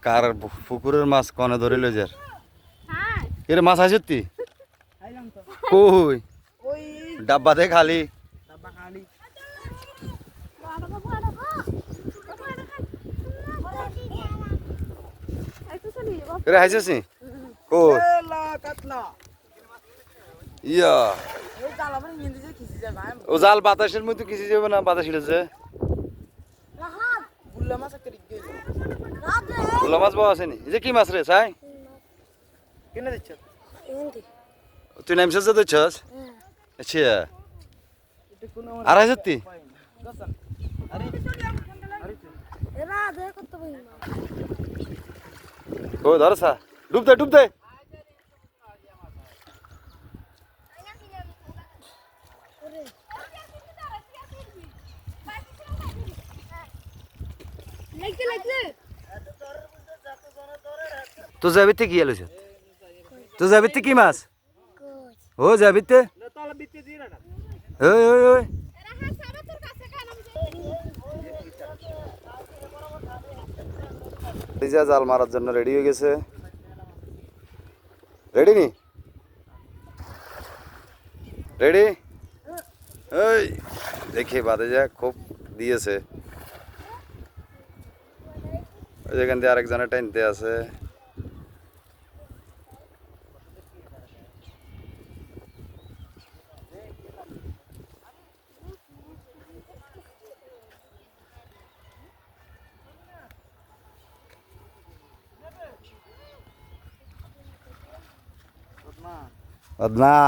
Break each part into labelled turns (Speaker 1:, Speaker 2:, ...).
Speaker 1: কার পুকুরের মাছ কনে ধরে লই যার এর মাছ আছে তুই কই ডাব্বাতে খালি এরে হাইছিস কই ইয়া ও জাল বাতাসের মধ্যে কিছু যাবে না বাতাস হিলেছে গুলা মাছ পাওয়া আসেনি এই যে কি মাছ রে চাই
Speaker 2: কিনে দিচ্ছ
Speaker 1: তুই নামছিস যে দিচ্ছস আচ্ছা আর আছে তুই ও ধরসা ডুব দে তো যাবিতে কি এলো তো যাবিতে কি মাছ ও যাবিতে ওই ওই ওই জাল মারার জন্য রেডি হয়ে গেছে রেডি নি রেডি ওই দেখি বাদে যা খুব দিয়েছে যেখান দিয়ে আরেকজনের টাইনতে আছে না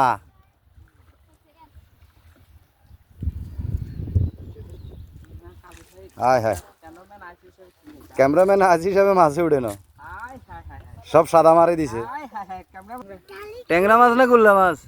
Speaker 1: হায় হায় ক্যামেরাম্যান আজ হিসাবে মাছে উঠে না সব সাদা মারে দিছে ট্যাংরা মাছ না গুল্লা মাছ